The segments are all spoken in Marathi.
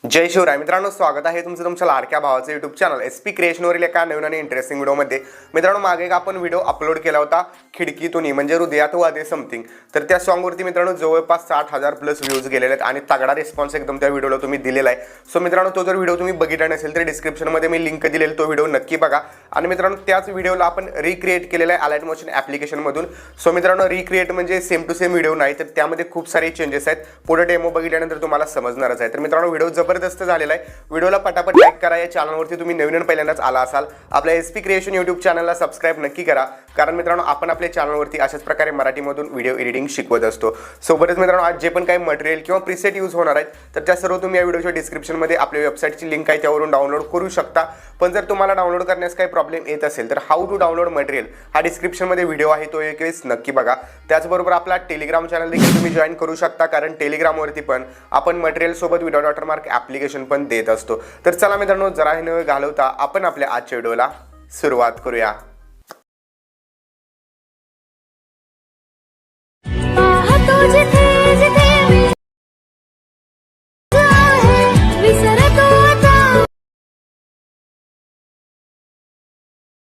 जय शिवराय मित्रांनो, स्वागत आहे तुमचं तुमच्या लाडक्या भावाचं यूट्यूब चॅनल SP क्रिएशनवरील एका नवीन आणि इंटरेस्टिंग व्हिडिओमध्ये. मित्रांनो, मागे एक आपण व्हिडिओ अपलोड केला होता खिडकीतून म्हणजे हृदयात वादे समथिंग. तर त्या सॉंगवरती मित्रांनो जवळपास 60,000 प्लस व्ह्यूज गेलेले आहेत आणि तगडा रिस्पॉन्स एकदम त्या व्हिडिओला तुम्ही दिलेला आहे. सो मित्रांनो, तो जर व्हिडिओ तुम्ही बघितला नसेल तर डिस्क्रिप्शनमध्ये मी लिंक दिलेली, तो व्हिडिओ नक्की बघा. आणि मित्रांनो, त्याच व्हिडिओला आपण रिक्रिएट केलेला आहे अलाइट मोशन ॲप्लिकेशनमधून. सो मित्रांनो, रिक्रिएट म्हणजे सेम टू सेम व्हिडिओ नाही, तर त्यामध्ये खूप सारे चेंजेस आहेत. पुढे डेमो बघितल्यानंतर तुम्हाला समजणारच आहे. तर मित्रांनो, व्हिडिओ जबरदस्त झालेला आहे. व्हिडिओला पटापट लाईक करा. या चॅनलवरती तुम्ही नवीन पहिल्यांदाच आला असाल, आपल्या SP क्रिएशन यूट्यूब चॅनलला सबस्क्राईब नक्की करा. कारण मित्रांनो, आपण आपल्या चॅनलवरती अशाच प्रकारे मराठीमधून व्हिडिओ एडिटिंग शिकवत असतो. सोबतच मित्रांनो, आज जे पण काही मटेरियल किंवा प्रीसेट यूज होणार आहेत तर त्या सर्व तुम्ही या व्हिडिओच्या डिस्क्रिप्शनमध्ये आपल्या वेबसाईटची लिंक आहे त्यावरून डाउनलोड करू शकता. पण जर तुम्हाला डाउनलोड करण्यास काही प्रॉब्लेम येत असेल तर हाऊ टू डाउनलोड मटेरियल हा डिस्क्रिप्शनमध्ये व्हिडिओ आहे, तो एक वेळेस नक्की बघा. त्याचबरोबर आपला टेलिग्राम चॅनल देखील तुम्ही जॉईन करू शकता, कारण टेलिग्रामवरती पण आपण मटेरियल सोबत विदाउट वॉटरमार्क ॲप्लिकेशन पण देत असतो. तर चला मित्रांनो, जरा हे न घालवता आपण आपल्या आजच्या व्हिडिओला सुरुवात करूया.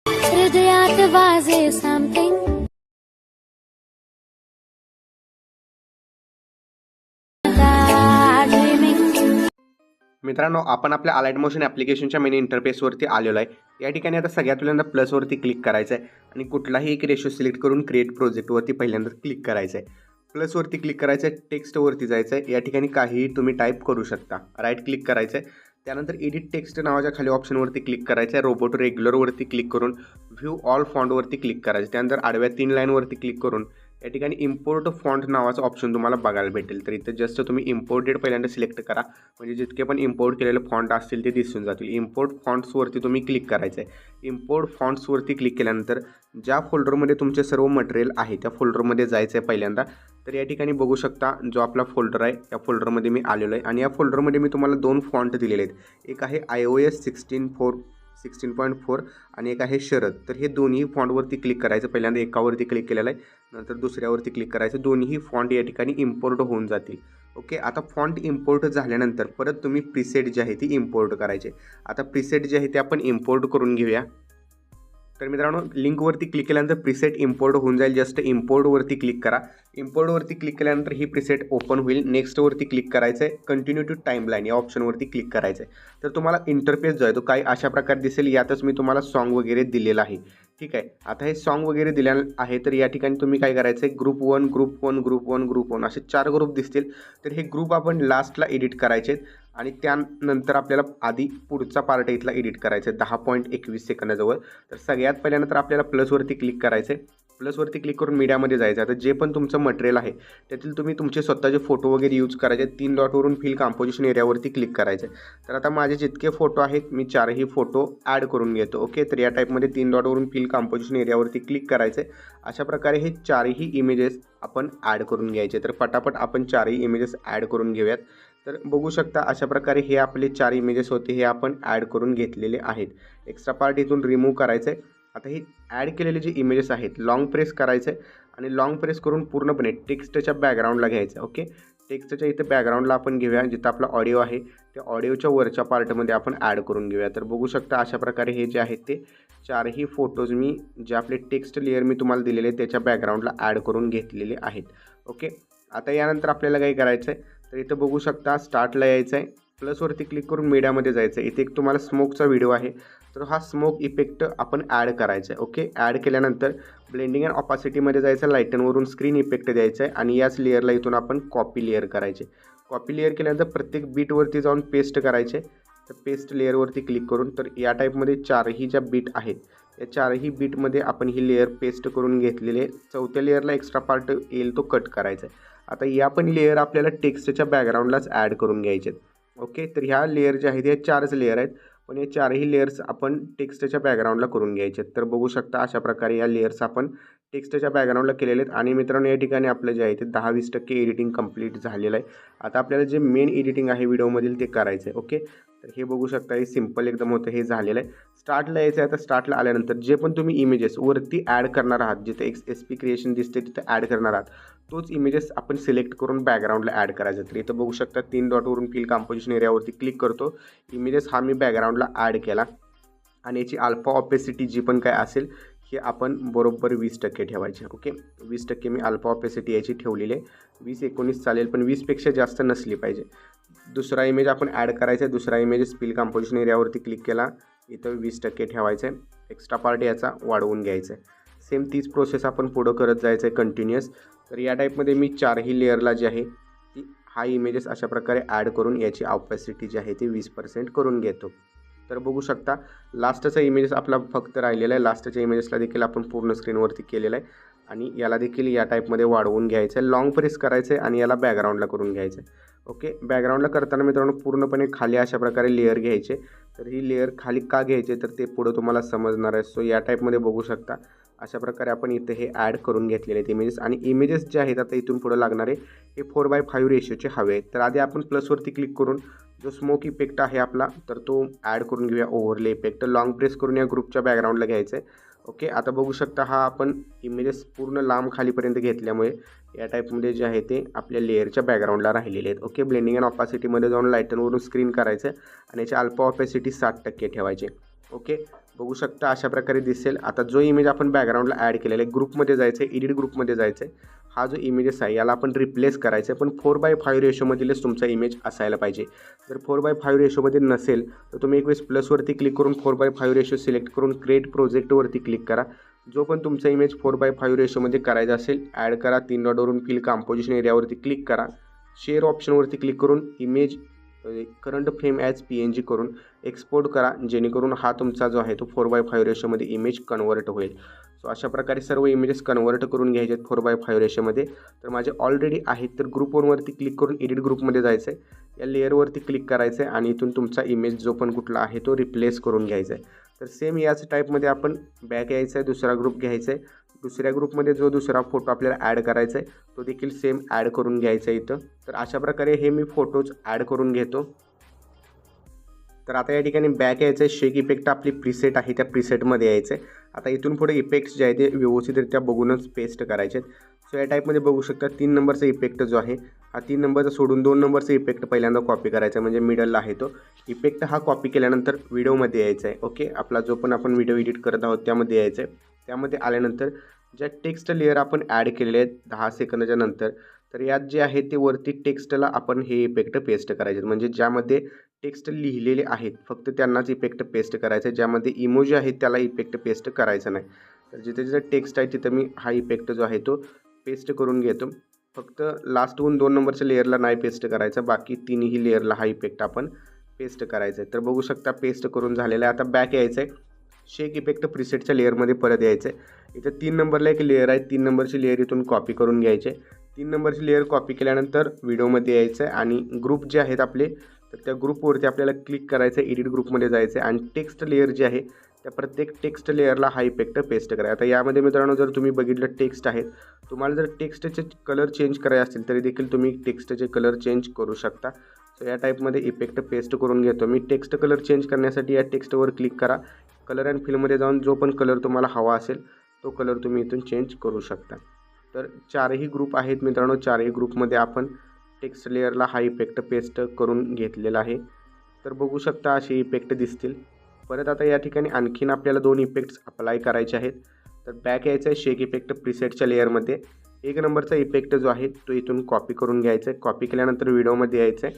हृदयात वाजे समथिंग मित्रांनो, आपण आपल्या अलाइट मोशन ॲप्लिकेशनच्या मेन इंटरफेसवरती आलेलो आहे. या ठिकाणी आता सगळ्यात पहिल्यांदा प्लसवरती क्लिक करायचं आहे आणि कुठलाही एक रेशो सिलेक्ट करून क्रिएट प्रोजेक्टवरती पहिल्यांदा क्लिक करायचं आहे. प्लसवरती क्लिक करायचं आहे, टेक्स्टवरती जायचं आहे. या ठिकाणी काहीही तुम्ही टाईप करू शकता. राईट क्लिक करायचं आहे. त्यानंतर एडिट टेक्स्ट नावाच्या खाली ऑप्शनवरती क्लिक करायचं आहे. रोबोट रेग्युलरवरती क्लिक करून व्ह्यू ऑल फॉन्टवरती क्लिक करायचं. त्यानंतर आडव्या 3 लाईनवरती क्लिक करून या ठिकाणी इम्पोर्ट फॉन्ट नावाचा ऑप्शन तुम्हाला बघायला भेटेल. तर इथं जस्ट तुम्ही इम्पोर्टेड पहिल्यांदा सिलेक्ट करा, म्हणजे जितके पण इम्पोर्ट केलेले फॉन्ट असतील ते दिसून जातील. इम्पोर्ट फॉन्ट्सवरती तुम्ही क्लिक करायचं आहे. इम्पोर्ट फॉन्ट्सवरती क्लिक केल्यानंतर ज्या फोल्डरमध्ये तुमचे सर्व मटेरियल आहे त्या फोल्डरमध्ये जायचं आहे पहिल्यांदा. तर या ठिकाणी बघू शकता जो आपला फोल्डर आहे या फोल्डरमध्ये मी आलेलो आहे आणि या फोल्डरमध्ये मी तुम्हाला 2 फॉन्ट दिलेले आहेत. एक आहे iOS 16.4 आणि एक आहे शरद. तर हे दोन्ही फॉन्टवरती क्लिक करायचं. पहिल्यांदा एकावरती क्लिक केलेलं आहे, नंतर दुसऱ्यावरती क्लिक करायचं. दोन्ही फॉन्ट या ठिकाणी इम्पोर्ट होऊन जातील. ओके, आता फॉन्ट इम्पोर्ट झाल्यानंतर परत तुम्ही प्रीसेट जी आहे ती इम्पोर्ट करायचे. आता प्रीसेट जे आहे ते आपण इम्पोर्ट करून घेऊया. तर मित्रांनो, लिंकवरती क्लिक केल्यानंतर प्रीसेट इम्पोर्ट होऊन जाईल. जस्ट इम्पोर्टवरती क्लिक करा. इम्पोर्टवरती क्लिक केल्यानंतर ही प्रीसेट ओपन होईल. नेक्स्टवरती क्लिक करायचं आहे. कंटिन्यू टू टाईमलाईन या ऑप्शनवरती क्लिक करायचं आहे. तर तुम्हाला इंटरफेस जो आहे तो काही अशा प्रकारे दिसेल. यातच मी तुम्हाला सॉन्ग वगैरे दिलेलं आहे. ठीक आहे, आता हे सॉन्ग वगैरे दिलेलं आहे. तर या ठिकाणी तुम्ही काय करायचं आहे, ग्रुप 1, ग्रुप 1, ग्रुप 1, ग्रुप 1 असे 4 ग्रुप दिसतील. तर हे ग्रुप आपण लास्टला एडिट करायचे आहेत आणि त्यानंतर आपल्याला आधी पुढचा पार्ट इथला एडिट करायचा आहे 10.21 सेकंदाजवळ. तर सगळ्यात पहिल्यानंतर आपल्याला प्लसवरती क्लिक करायचं आहे. प्लसवरती क्लिक करून मीडियामध्ये जायचं. आता जे पण तुमचं मटेरियल आहे त्यातील तुम्ही तुमचे स्वतःचे फोटो वगैरे यूज करायचे. 3 डॉटवरून फिल कंपोजिशन एरियावरती क्लिक करायचे. तर आता माझे जितके फोटो आहेत मी 4ही फोटो ॲड करून घेतो. ओके, तर या टाईपमध्ये 3 डॉटवरून फिल कंपोजिशन एरियावरती क्लिक करायचे. अशा प्रकारे हे 4ही इमेजेस आपण ॲड करून घ्यायचे. तर पटापट आपण 4ही इमेजेस ॲड करून घेऊयात. तर बघू शकता अशा प्रकारे हे आपले 4 इमेजेस होते, हे आपण ॲड करून घेतलेले आहेत. एक्स्ट्रा पार्ट इथून रिमूव्ह करायचं आहे. आता हे ॲड केलेले जे इमेजेस आहेत लॉंग प्रेस करायचं आहे आणि लॉंग प्रेस करून पूर्णपणे टेक्स्टच्या बॅकग्राऊंडला घ्यायचं. ओके, टेक्स्टच्या इथं बॅकग्राऊंडला आपण घेऊया. जिथं आपला ऑडिओ आहे त्या ऑडिओच्या वरच्या पार्टमध्ये आपण ॲड करून घेऊया. तर बघू शकता अशा प्रकारे हे जे आहेत ते 4ही फोटोज मी जे आपले टेक्स्ट लेअर मी तुम्हाला दिलेले त्याच्या बॅकग्राऊंडला ॲड करून घेतलेले आहेत. ओके, आता यानंतर आपल्याला काही करायचं आहे, तर इथं बघू शकता स्टार्टला यायचं आहे. प्लसवरती क्लिक करून मीडियामध्ये जायचं आहे. इथे एक तुम्हाला स्मोकचा व्हिडिओ आहे, तर हा स्मोक इफेक्ट आपण ॲड करायचा आहे. ओके, ॲड केल्यानंतर ब्लेंडिंग अँड ऑपासिटीमध्ये जायचं, लाईटनवरून स्क्रीन इफेक्ट द्यायचं आहे आणि याच लेअरला इथून आपण कॉपी लेअर करायचे. कॉपी लेअर केल्यानंतर प्रत्येक बीटवरती जाऊन पेस्ट करायचे. तर पेस्ट लेअरवरती क्लिक करून तर या टाईपमध्ये 4ही ज्या बीट आहेत या 4ही बीटमध्ये आपण ही लेअर पेस्ट करून घेतलेली आहे. 4थ्या लेअरला एक्स्ट्रा पार्ट येईल तो कट करायचा आहे. आता या पण लेअर आपल्याला टेक्स्टच्या बॅकग्राऊंडलाच ॲड करून घ्यायचे आहेत. ओके, तर ह्या लेअर ज्या आहेत या 4च लेअर आहेत, पण या 4ही लेअर्स आपण टेक्स्टच्या बॅकग्राऊंडला करून घ्यायचे आहेत. तर बघू शकता अशा प्रकारे या लेअर्स आपण टेक्स्टच्या बॅकग्राऊंडला केलेले आहेत. आणि मित्रांनो या ठिकाणी आपलं जे आहे ते 10-20% एडिटिंग कंप्लीट झालेलं आहे. आता आपल्याला जे मेन एडिटिंग आहे व्हिडिओमधील ते करायचं आहे. ओके, तर हे बघू शकता, हे सिम्पल एकदम होतं, हे झालेलं आहे. स्टार्टला यायचं आहे. आता स्टार्टला आल्यानंतर जे पण तुम्ही इमेजेस वरती ॲड करणार आहात, जिथे SP क्रिएशन दिसते तिथे ॲड करणार आहात, तोच इमेजेस आपण सिलेक्ट करून बॅकग्राऊंडला ॲड करायचा. तर इथं बघू शकता 3 डॉटवरून फिल कंपोजिशन एरियावरती क्लिक करतो. इमेजेस हा मी बॅकग्राऊंडला ॲड केला आणि याची अल्फा ऑपेसिटी जी पण काय असेल हे आपण बरोबर 20% ठेवायचे. ओके, 20% मी अल्फा ऑपेसिटी याची ठेवलेली आहे. 20-19 चालेल, पण 20पेक्षा जास्त नसली पाहिजे. दुसरा इमेज आपण ॲड करायचा आहे. दुसरा इमेज फिल कंपोजिशन एरियावरती क्लिक केला, इथं 20% ठेवायचं आहे. एक्स्ट्रा पार्ट याचा वाढवून घ्यायचा आहे. सेम तीच प्रोसेस आपण पुढं करत जायचं आहे कंटिन्युअस. तर या टाईपमध्ये मी 4ही लेअरला जी आहे ती हा इमेजेस अशा प्रकारे ॲड करून याची ऑपेसिटी जी आहे ती 20% करून घेतो. तर बघू शकता लास्टचा इमेजेस आपला फक्त राहिलेला आहे. लास्टच्या इमेजेसला देखील आपण पूर्ण स्क्रीनवरती केलेलं आहे आणि याला देखील या टाईपमध्ये वाढवून घ्यायचं आहे. लॉंग प्रेस करायचं आहे आणि याला बॅकग्राऊंडला करून घ्यायचं आहे. ओके, बॅकग्राऊंडला करताना मित्रांनो पूर्णपणे खाली अशा प्रकारे लेअर घ्यायचे. तर ही लेअर खाली का घ्यायचे तर ते पुढं तुम्हाला समजणार आहे. सो या टाईपमध्ये बघू शकता अशा प्रकारे आपण इथे हे ॲड करून घेतलेले आहेत इमेजेस. आणि इमेजेस जे आहेत आता इथून पुढं लागणारे हे 4:5 रेशोचे हवे आहेत. तर आधी आपण प्लसवरती क्लिक करून जो स्मोक इफेक्ट आहे आपला तर तो ॲड करून घेऊया. ओव्हरले इफेक्ट लॉंग प्रेस करून या ग्रुपच्या बॅकग्राऊंडला घ्यायचं आहे. ओके, आता बघू शकता हा आपण इमेजेस पूर्ण लांब खालीपर्यंत घेतल्यामुळे या टाईपमध्ये जे आहे ते आपल्या लेअरच्या बॅकग्राऊंडला राहिलेले आहेत. ओके, ब्लेंडिंग अँड ऑपासिटीमध्ये जाऊन लायटनवरून स्क्रीन करायचं आणि याची अल्फा ऑपेसिटी 60% ठेवायचे. ओके, बघू शकता अशा प्रकारे दिसेल. आता जो इमेज आपण बॅकग्राऊंडला ॲड केलेला आहे ग्रुपमध्ये जायचं आहे, एडिट ग्रुपमध्ये जायचं आहे. हा जो इमेजेस आहे याला आपण रिप्लेस करायचं आहे, पण 4:5 रेशोमधीलच तुमचा इमेज असायला पाहिजे. जर 4:5 रेशोमध्ये नसेल तर तुम्ही एक वेळेस प्लसवरती क्लिक करून 4:5 रेशो सिलेक्ट करून क्रिएट प्रोजेक्टवरती क्लिक करा. जो पण तुमचा इमेज 4:5 रेशोमध्ये करायचा असेल ॲड करा. 3 डॉटवरून फिल कंपोजिशन एरियावरती क्लिक करा. शेअर ऑप्शनवरती क्लिक करून image current frame as PNG करून एक्सपोर्ट करा, जेणेकरून हा तुमचा जो आहे तो 4:5 रेशोमध्ये इमेज कन्वर्ट होईल. सो अशा प्रकारे सर्व इमेजेस कन्वर्ट करून घ्यायचे आहेत 4:5 रेशोमध्ये. तर माझे ऑलरेडी आहेत. तर ग्रुप 1वरती क्लिक करून एडिट ग्रुपमध्ये जायचं आहे. या लेअरवरती क्लिक करायचं आहे आणि इथून तुमचा इमेज जो पण कुठला आहे तो रिप्लेस करून घ्यायचा आहे. तर सेम याच टाईपमध्ये आपण बॅक यायचं आहे, दुसरा ग्रुप घ्यायचा आहे. दुसऱ्या ग्रुपमध्ये जो दुसरा फोटो आपल्याला ॲड करायचा आहे तो देखील सेम ॲड करून घ्यायचा आहे इथं. तर अशा प्रकारे हे मी फोटोज ॲड करून घेतो. तर आता या ठिकाणी बॅक यायचं आहे. शेक इफेक्ट आपली प्रीसेट आहे त्या प्रीसेटमध्ये यायचं आहे. आता इथून पुढे इफेक्ट्स जे आहे ते व्यवस्थितरित्या बघूनच पेस्ट करायचे आहेत. सो या टाईपमध्ये बघू शकता 3 नंबरचा इफेक्ट जो आहे हा 3 नंबरचा सोडून 2 नंबरचा इफेक्ट पहिल्यांदा कॉपी करायचा, म्हणजे मिडलला आहे तो इफेक्ट. हा कॉपी केल्यानंतर व्हिडिओमध्ये यायचा आहे. ओके, आपला जो पण आपण व्हिडिओ एडिट करत आहोत त्यामध्ये यायचं आहे. त्यामध्ये आल्यानंतर ज्या टेक्स्ट लेअर आपण ॲड केलेले आहेत 10 सेकंदाच्या नंतर, तर यात जे आहे ते वरती टेक्स्टला आपण हे इफेक्ट पेस्ट करायचे. म्हणजे ज्यामध्ये टेक्स्ट लिहिलेले आहेत फक्त त्यांनाच इफेक्ट पेस्ट करायचं आहे. ज्यामध्ये इमोजी आहेत त्याला इफेक्ट पेस्ट करायचं नाही. तर जिथे जिथे टेक्स्ट आहे तिथं मी हा इफेक्ट जो आहे तो पेस्ट करून घेतो. फक्त लास्टहून 2 नंबरच्या लेअरला नाही पेस्ट करायचा, बाकी 3ही लेअरला हा इफेक्ट आपण पेस्ट करायचा आहे. तर बघू शकता पेस्ट करून झालेलं आहे. आता बॅक यायचं आहे. शेक इफेक्ट प्रीसेटच्या लेअरमध्ये परत यायचं आहे. इथं 3 नंबरला एक लेअर आहे. 3 नंबरची लेअर इथून कॉपी करून घ्यायचे. 3 नंबरची लेअर कॉपी केल्यानंतर व्हिडिओमध्ये यायचं आहे आणि ग्रुप जे आहेत आपले तर त्या ग्रुपवरती आपल्याला क्लिक करायचं आहे. एडिट ग्रुपमध्ये जायचं आहे आणि टेक्स्ट लेअर जी आहे त्या प्रत्येक टेक्स्ट लेअरला हा इफेक्ट पेस्ट करा. आता यामध्ये मित्रांनो जर तुम्ही बघितलं टेक्स्ट आहेत, तुम्हाला जर टेक्स्टचे कलर चेंज करायचे असतील तरी देखील तुम्ही टेक्स्टचे कलर चेंज करू शकता. सो या टाईपमध्ये इफेक्ट पेस्ट करून घेतो मी. टेक्स्ट कलर चेंज करण्यासाठी या टेक्स्टवर क्लिक करा. कलर अँड फिलमध्ये जाऊन जो पण कलर तुम्हाला हवा असेल तो कलर तुम्ही इथून चेंज करू शकता. तर 4ही ग्रुप आहेत मित्रांनो. 4ही ग्रुपमध्ये आपण टेक्स्ट लेअरला हा इफेक्ट पेस्ट करून घेतलेला आहे. तर बघू शकता असे इफेक्ट दिसतील. परत आता या ठिकाणी आणखीन आपल्याला 2 इफेक्ट्स अप्लाय करायचे आहेत. तर बॅक यायचं आहे. शेक इफेक्ट प्रीसेटच्या लेअरमध्ये 1 नंबरचा इफेक्ट जो आहे तो इथून कॉपी करून घ्यायचा आहे. कॉपी केल्यानंतर व्हिडिओमध्ये यायचं आहे.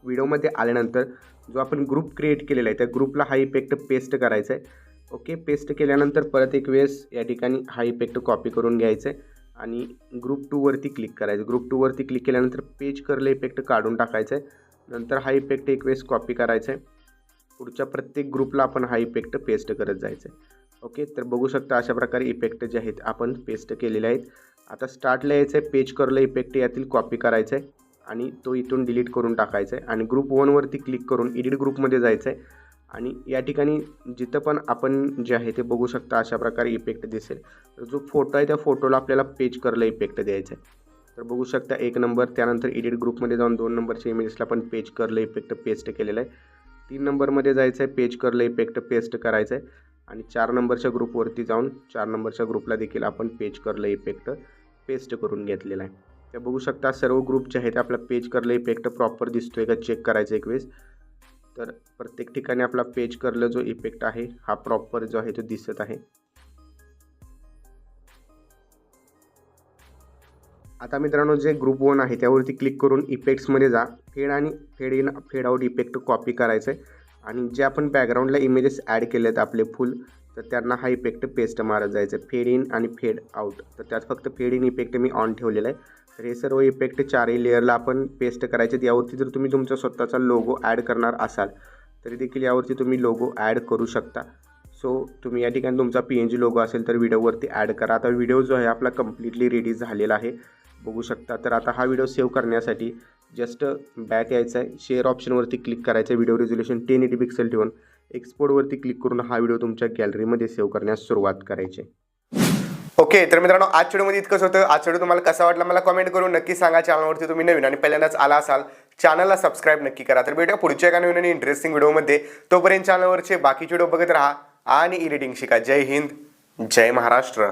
व्हिडिओमध्ये आल्यानंतर जो आपण ग्रुप क्रिएट केलेला आहे त्या ग्रुपला हा इफेक्ट पेस्ट करायचा आहे. ओके, पेस्ट केल्यानंतर परत एक वेळेस या ठिकाणी हा इफेक्ट कॉपी करून घ्यायचा आहे आणि ग्रुप 2वरती क्लिक करायचं. ग्रुप 2वरती क्लिक केल्यानंतर पेज कर्ल इफेक्ट काढून टाकायचं आहे. नंतर हा इफेक्ट एक वेळेस कॉपी करायचा आहे. पुढच्या प्रत्येक ग्रुपला आपण हा इफेक्ट पेस्ट करत जायचं आहे. ओके, तर बघू शकता अशा प्रकारे इफेक्ट जे आहेत आपण पेस्ट केलेले आहेत. आता स्टार्टला यायचं आहे. पेज कर्ल इफेक्ट यातील कॉपी करायचा आहे आणि तो इथून डिलीट करून टाकायचा आहे आणि ग्रुप 1वरती क्लिक करून एडिट ग्रुपमध्ये जायचं आहे आणि या ठिकाणी जिथं पण आपण जे आहे ते बघू शकता अशा प्रकारे इफेक्ट दिसेल. तर जो फोटो आहे त्या फोटोला आपल्याला पेज कर्ल इफेक्ट द्यायचा आहे. तर बघू शकता 1 नंबर, त्यानंतर एडिट ग्रुपमध्ये जाऊन 2 नंबरच्या इमेजेसला पण पेज कर्ल इफेक्ट पेस्ट केलेला आहे. 3 नंबरमध्ये जायचं आहे, पेज कर्ल इफेक्ट पेस्ट करायचं आहे आणि 4 नंबरच्या ग्रुपवरती जाऊन 4 नंबरच्या ग्रुपला देखील आपण पेज कर्ल इफेक्ट पेस्ट करून घेतलेला आहे. तर बघू शकता सर्व ग्रुप जे आहेत आपला पेज कर्ल इफेक्ट प्रॉपर दिसतोय का चेक करायचं एक वेळेस. तर प्रत्येक ठिकाणी आपला पेज कर्ल जो इफेक्ट आहे हा प्रॉपर जो आहे तो दिसत आहे. आता मित्रांनो जे ग्रुप 1 आहे त्यावरती क्लिक करून इफेक्ट्समध्ये जा, फेड आणि fade in fade out effect copy करायचं आहे आणि जे आपण बॅकग्राऊंडला इमेजेस ॲड केले आहेत आपले फुल, तर त्यांना हा इफेक्ट पेस्ट मारत जायचं आहे, फेड इन आणि फेड आउट. तर त्यात फक्त fade in effect me on ठेवलेला आहे. तर हे सर्व इफेक्ट 4ही लेअरला आपण पेस्ट करायचे आहेत. यावरती जर तुम्ही तुमचा स्वतःचा लोगो ॲड करणार असाल तरी देखील यावरती तुम्ही लोगो ॲड करू शकता. सो तुम्ही या ठिकाणी तुमचा PNG लोगो असेल तर व्हिडिओवरती ॲड करा. आता व्हिडिओ जो आहे आपला कम्प्लिटली रेडी झालेला आहे बघू शकता. तर आता हा व्हिडिओ सेव्ह करण्यासाठी जस्ट बॅक यायचं आहे, शेअर ऑप्शनवरती क्लिक करायचं आहे, व्हिडिओ रेझोल्युशन 1080 पिक्सल ठेवून एक्सपोर्टवरती क्लिक करून हा व्हिडिओ तुमच्या गॅलरीमध्ये सेव्ह करण्यास सुरुवात करायची. ओके, तर मित्रांनो आज व्हिडिओमध्ये इतकंच होतं. आज व्हिडिओ तुम्हाला कसा वाटला मला कमेंट करून नक्की सांगा. चॅनलवरती तुम्ही नवीन आणि पहिल्यांदाच आला असाल चॅनलला सबस्क्राईब नक्की करा. तर भेटूया पुढच्या एका नवीन आणि इंटरेस्टिंग व्हिडिओमध्ये. तोपर्यंत चॅनलवरचे बाकीचे व्हिडिओ बघत राहा आणि एडिटिंग शिका. जय हिंद, जय महाराष्ट्र.